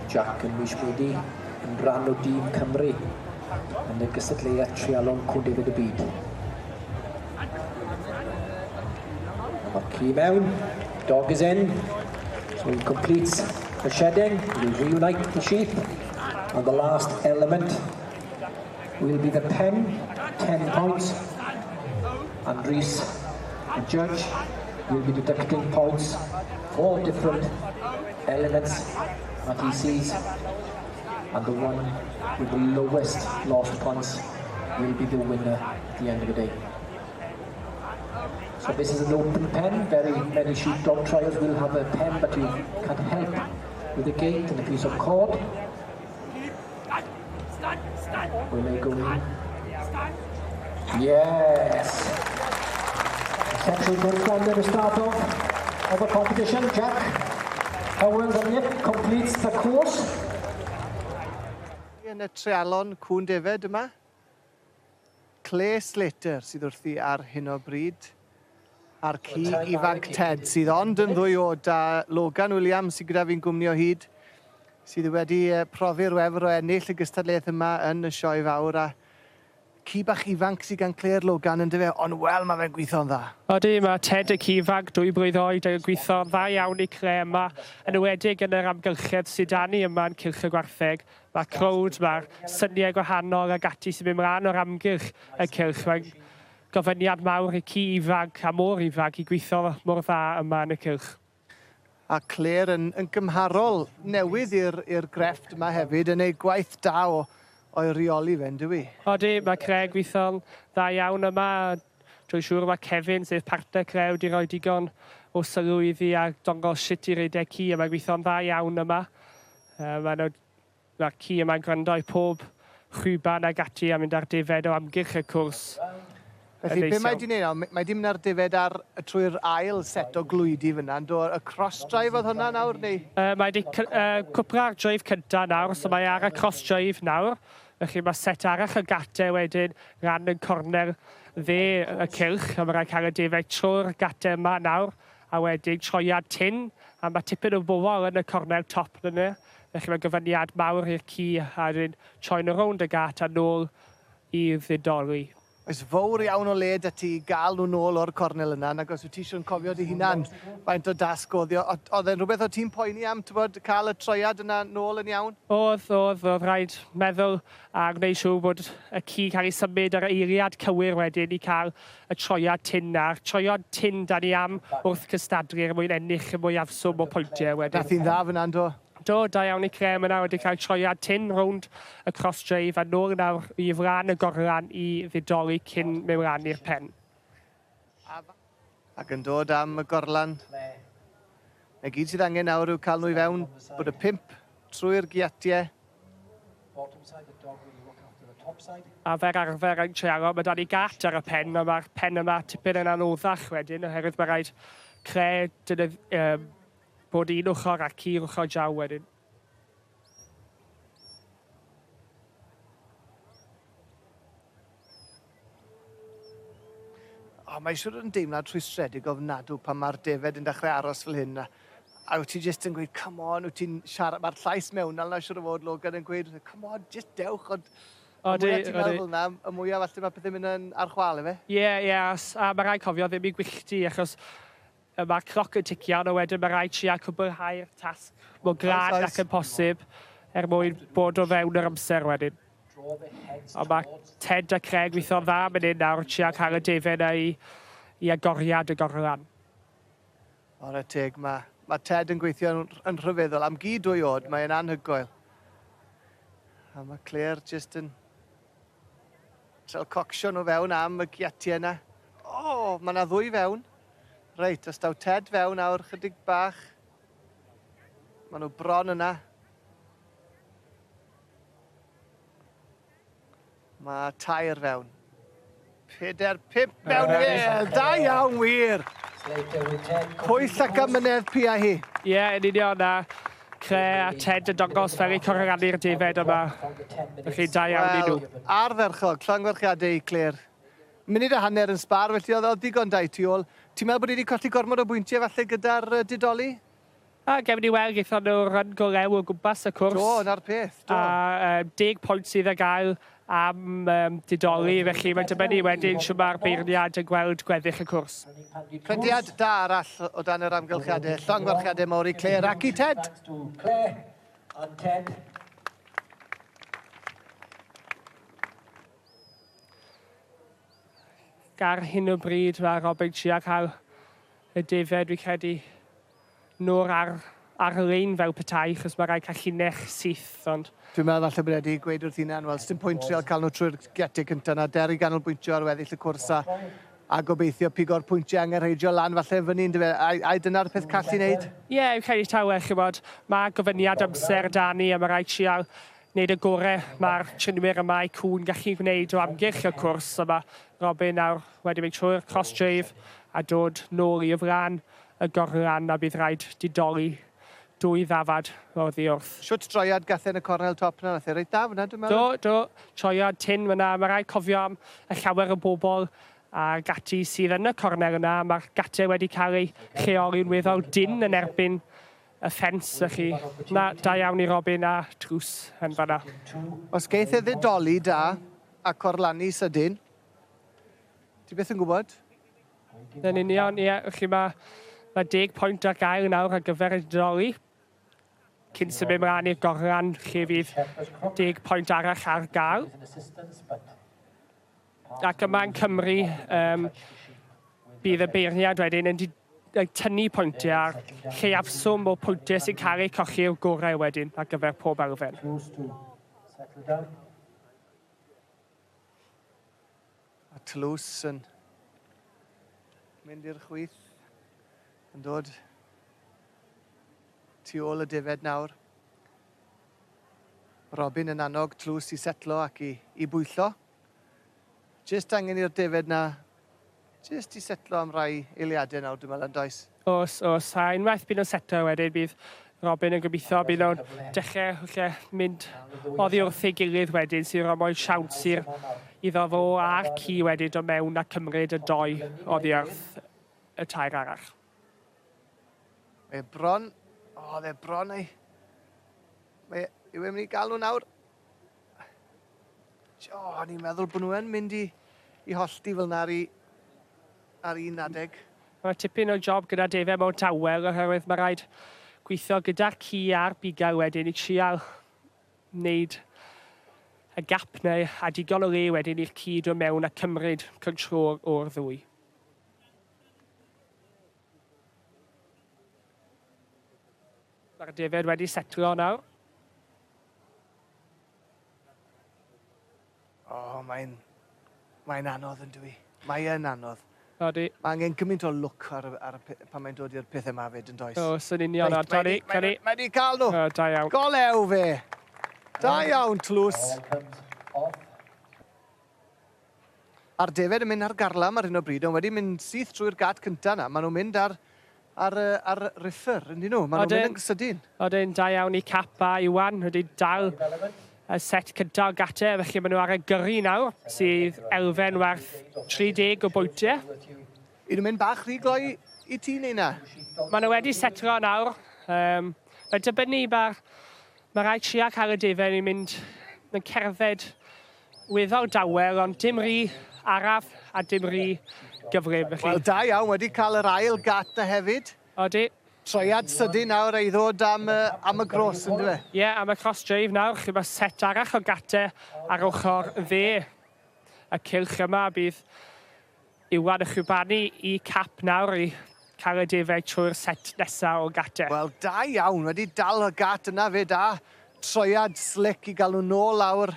Jack yn mis wedi yn rhan o dîm Cymru yn y gystadleuaeth treialon Cwn Defaid y byd. Mae'r ci mewn, dog is in, so he completes the shedding, he'll reunite the sheep, and the last element will be the pen, 10 points, and Rhys, the judge, will be deducting points for different elements that he sees, and the one with the lowest lost points will be the winner at the end of the day. So this is an open pen. Very many sheepdog trials will have a pen, but you can help with a gate and a piece of cord. Will they go in? Yes! Exceptional good form at the start of the competition. Jack Owens and Nick completes the course. Yn y treialon Cwn Defaid yma, Clay Slater sydd wrthi ar hyn o bryd, a'r ci ifanc Ted sydd ond yn ddwy o da Logan Williams sydd gyda fi'n gwmni o hyd, sydd wedi profi'r wefr o ennill y gystadleuaeth yma yn y sioe fawr, a ci bach ifanc sydd gan Claire Logan yn dyfe, ond wel mae fe'n gweithio'n dda. Odi, mae Ted y ci ifanc 2 blwydd oed yn gweithio'n dda iawn i Claire yma, yn ywedig yn yr amgylchedd sydd â ni yma yn Cylch y Gwartheg. Mae crowd, mae'r syniau gwahanol ag ati sy'n mynd mlaen o'r amgylch y Cylch. Mae'n gofyniad mawr i ci ifanc a môr ifanc i gweithio mor dda yma yn y Cylch. A Claire yn gymharol newydd i'r grefft yma hefyd, yn ei gwaith da o'i reoli fe'n dwi. Odi, mae Craig gweithio'n dda iawn yma. Dwi'n siŵr mae Kevin, sef partner Crew, wedi rhoi digon o sylw iddi a dongol shit i redeg ci, a mae gweithio'n dda iawn yma. Mae'r ci yma'n gwrando i pob chwyban ag ati a mynd ar defaid o amgylch y cwrs. Felly, be mae di wneud? Mae di mynd ar defaid trwy'r ail set o glwydi fyna, y cross-drive oedd hwnna nawr, neu? Mae di cwpla'r drive cyntaf nawr, so mae ar y cross-drive nawr. Felly mae set arall y gate wedyn ran yn corner dde y Cylch, a mae rhaid cael y defaid trwy'r gate yma nawr, a wedyn troiad tin, a mae tipyn o bobl yn y corner top yna. Felly mae gyfyniad mawr i'r ci a wedyn troi'n rownd y gat a nôl i'r ddidoli. Oes fawr iawn o led at ti gael nhw nôl o'r cornel yna, nag os wyt ti eisiau'n cofio dy hunan faint o dasgoddio. Oedd e'n rhywbeth o ti'n poeni am, cael y troiad yna nôl yn iawn? Oedd rhaid meddwl a gwneud siŵr bod y ci cael ei symud ar eiriad cywir wedyn i cael y troiad tin na. Troiad tin da ni am wrth cystadlu'r mwyn ennill y mwyafswm o pwyntiau wedyn. Nath hi'n dda fyna, do? Do, da iawn i Crem yna wedi cael troiad tin rownd y cross-drive a nôl nawr i fran y gorlan i ddidoli cyn mewn ran i'r pen. Ac yn dod am y gorlan. Neu gyd sydd angen nawr yw cael nhw i fewn bod y 5 trwy'r giatiau. A fer arfer yn treialon, mae da ni gat ar y pen, a mae'r pen yma tipyn yn anoddach wedyn, oherwydd mae rhaid creu bod un ochr ac un ochr jaw wedyn. Mae siwr yn deimlad rhwystredig ofnadw pan mae'r defaid yn dechrau aros fel hyn. A wyt ti jyst yn gweud, come on, wyt ti'n siarad, mae'r llais mewnol na siwr o fod Logan yn gweud, come on, just dewch, ond y mwyaf ti'n meddwl na, y mwyaf falle mae pethau mynd ar chwal, efe? Ie, a mae rhaid cofio ddim i gwyllti, achos mae'r cloc yn ticio, a wedyn mae rhaid trio cwblhau'r tasg mor grad ac yn posib mwyn bod o fewn yr amser wedyn. Ond mae Ted a Craig weithio'n dda mynd un nawr trio cael y defaid i agoriad y gorlan. O'r teg, mae Ted yn gweithio yn rhyfeddol. Am gyd 2 oed, mae'n anhygoel. A mae Claire jyst yn trel cocsio nhw fewn am y giatiau yna. O, mae yna 2 fewn. Reit, os daw Ted fewn awr chydig bach. Maen nhw bron yna. Mae tair fewn. 4, 5 mewn fel. Da iawn wir. Pwyll ac amynedd pia hi. Ie, yn union na. Cre a Ted yn dongos fel i corrannu'r defaid yma. Felly da iawn i nhw. Arferchog, llongwerchiadau i Claire. Munud a hanner yn sbar, felly oedd digon da i tu ôl. Ti'n meddwl bod wedi colli gormod o bwyntiau falle gyda'r didoli? A gefn ni weld eithon nhw rhan golew o gwmpas y cwrs. Do, na'r peth, do. A 10 pwynt sydd y gael am didoli, felly mae'n dibynnu wedyn sy'n mae'r beirniad yn gweld gweddill y cwrs. Prendiad da arall o dan yr amgylchiadau. Llongfarchiadau mawr i Claire ac i Ted. Claire and Ted. Gar hyn o bryd mae Robin trio cael y Defaid, fi'n credu, nôr ar y lein fel petai, chos mae rhaid cael llinell syth, ond... Dwi'n meddwl falle bod wedi gweud wrth hynna'n, wel, sdim pwynt trial cael nhw trwy'r getiau cyntaf na, deri ganolbwyntio ar weddill y cwrs a gobeithio pigo'r pwyntiau angenrheidio lan falle fyny, a dyna'r peth call i wneud? Ie, fi'n credu tawe, chybod, mae gofyniad amser da ni a mae rhaid trial wneud y gorau mae'r Trinwyr yma i Cwn gallu gwneud o amgylch y cwrs, a mae Robin nawr wedi mynd trwy'r cross-drive a dod nôl i flan y gorlan a bydd rhaid didoli 2 ddafad oddi wrth. Siwt droiad gathau yn y cornel top na, nath e reit da fyna, dwi'n meddwl? Do, troiad tin fyna. Mae rhaid cofio am y llawer o bobl a gati sydd yn y cornel yna. Mae'r gatau wedi cael eu lleoli'n weddol dyn yn erbyn y ffens, felly na, da iawn i Robin a trws yn fanna. Os geith e ddidoli da a corlanu sydyn, ti beth yn gwybod? Yn union, ie, felly mae 10 pwynt ar gael nawr ar gyfer y didoli. Cyn symud ymlaen i'r gorlan, lle fydd 10 pwynt arall ar gael. Ac yma yn Cymru, bydd y beirniad wedyn yn tynnu pwyntiau a'r lleiafswm o pwyntiau sy'n cael eu cochi'r gorau wedyn ar gyfer pob elfen. A Toulouse yn mynd i'r chwith, yn dod tu ôl y Defaid nawr. Robin yn annog Toulouse i setlo ac i bwyllo. Just angen i'r Defaid na, just i setlo am rai eiliadau nawr, dwi'n meddwl yn does. Os, a unwaith bydd nhw'n setlo wedyn, bydd Robin yn gobeithio bydd nhw'n dechrau mynd oddi wrth ei gilydd wedyn, sy'n rhoi moyn siawns iddo fo a'r ci wedyn do mewn a cymryd y 2 oddi wrth y 2 arall. Mae bron, dde bron ei. Yw e'n mynd i gael nhw nawr? Ni'n meddwl bod nhw yn mynd i hollti fel yna ar un adeg. Mae tipyn o job gyda Defaid mewn tawel, oherwydd mae rhaid gweithio gyda'r ci a'r bigal wedyn i trial wneud y gap neu a digon o le wedyn i'r ci do mewn a cymryd control o'r ddwy. Mae'r Defaid wedi setlo nawr. Mae'n anodd yn dwi. Mae'n anodd. Odi. Mae angen gymaint o look pan mae'n dod i'r pethau yma fyd yn does. O, sy'n union o, Tony. Mae wedi cael nhw. O, da iawn. Golew fe. Da iawn, Toulouse. A'r Defaid yn mynd ar garlam ar hyn o bryd, ond wedi mynd syth trwy'r gat cyntaf na. Maen nhw'n mynd ar riffer, yndyn nhw? Maen nhw'n mynd yn gysydyn. Oedden, da iawn i Cap a Iwan wedi dal y set cyntaf o gatau, felly maen nhw ar y gyrru nawr, sydd elfen werth 30 o bwyntiau. I nhw'n mynd bach rhy gloi i ti neu na? Maen nhw wedi setlo nawr. Mae'n dibynnu mae rhaid trio cael y Defaid i mynd yn cerdded weddol dawel, ond dim rhy araf a dim rhy gyflym. Wel, da iawn, wedi cael yr ail gat na hefyd. Odi. Troiad sydyn nawr ei ddod am y gros, yn dwi? Ie, am y cross-drive nawr, chi mae set arall o gatau ar ochr dde. Y cylch yma bydd Iwan y chwibanu i Cap nawr i cael y Defaid trwy'r set nesaf o gatau. Wel, da iawn, wedi dal y gat yna fe da. Troiad slick i gael nhw nôl lawr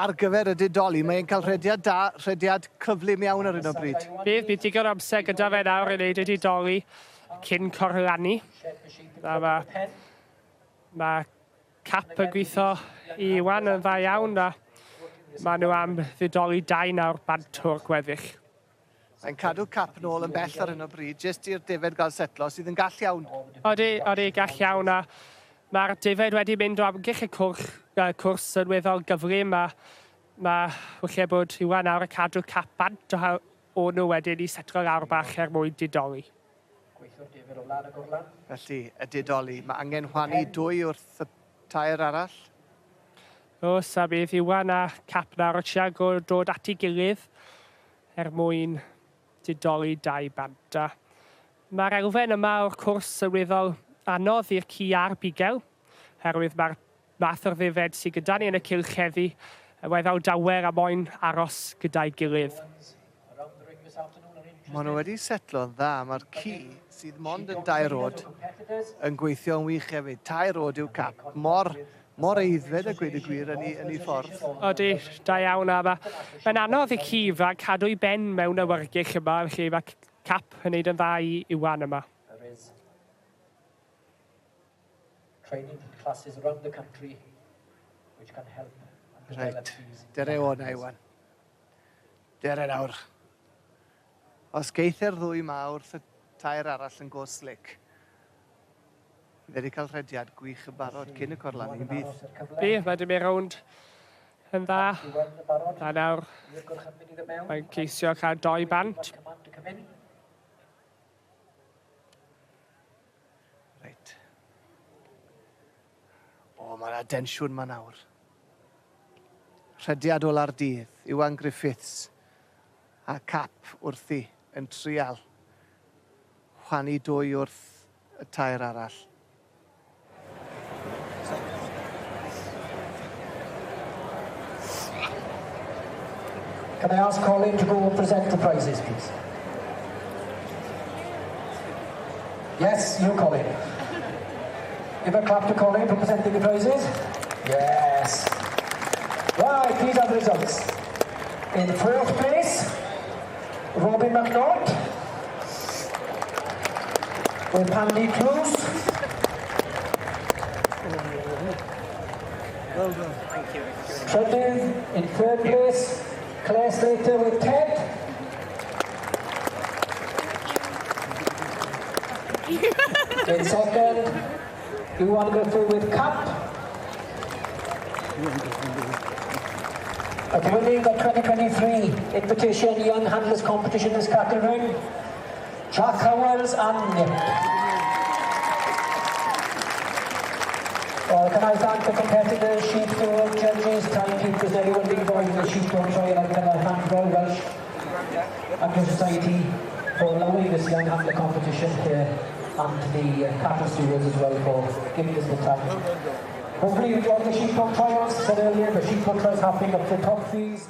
ar gyfer y didoli. Mae'n cael rhediad da, rhediad cyflym iawn ar hyn o bryd. Bydd digon amser gyda fe nawr i wneud y didoli cyn corlanu. Mae Cap yn gweithio i Iwan yn dda iawn a mae nhw am ddidoli 2 nawr bant o'r gweddill. Mae'n cadw Cap nôl yn bell ar hyn o bryd, jyst i'r Defaid gael setlo, sydd yn gall iawn. Odi, gall iawn a mae'r Defaid wedi mynd o amgylch y cwrs yn weddol gyflym a mae bod Iwan nawr y cadw Cap bant o nhw wedyn i setlo lawr bach mwyn didoli. Felly, y didoli, mae angen chwanu 2 wrth y tair arall. Os a bydd Iwan a Cap nawr o Tiago dod at ei gilydd mwyn didoli 2 banta. Mae'r elfen yma o'r cwrs yn weddol anodd i'r ci a'r bigel, herwydd mae'r math o'r ddefed sydd gyda ni yn y cylch heddi weddol dawer a moyn aros gyda'i gilydd. Maen nhw wedi setlo'n dda. Mae'r ci sydd mond yn 2 rod yn gweithio'n wych hefyd. 2 rod yw Cap. Mor eiddfed a gweud y gwir yn ei ffordd. Odi, da iawn a mae'n anodd i ci ifanc cadw i ben mewn awyrgych yma, felly mae Cap yn neud yn dda i Iwan yma. Training classes around the country which can help. Reit, dere o na Iwan. Dere nawr. Os geithio'r 2 mawr wrth y tair arall yn go slick, fe wedi cael rhediad gwych yn barod cyn y corlan i'n bydd. Bydd, mae dim ei rownd yn dda. A nawr, mae'n ceisio cael 2 bant. Reit. O, mae yna densiwn ma nawr. Rhediad ola'r dydd, Iwan Griffiths a Cap wrthi yn trial chwanu 2 wrth y tair arall. Can I ask Colin to go and present the prizes, please? Yes, you, Colin. Give a clap to Colin for presenting the prizes. Yes. Right, these are the results. In 4th place, Robin McNaught with Pandy Cruz. Well done. Thank you. Second, in 3rd place, Claire Slater with Ted. In 2nd, Iwan Griffith with Cap. At winning the 2023 Invitation Young Handlers Competition is Catherine, Jack Howells and Nick. Can I thank the competitors, Sheepdog, judges, timekeepers, everyone involved in the Sheepdog trial. I can thank Royal Welsh Aqua Society for allowing this young handler competition here, and the cattle stewards as well for giving us the time. Hopefully you enjoyed the Sheepdog trials. Said earlier, the Sheepdog trials happening up to top fees.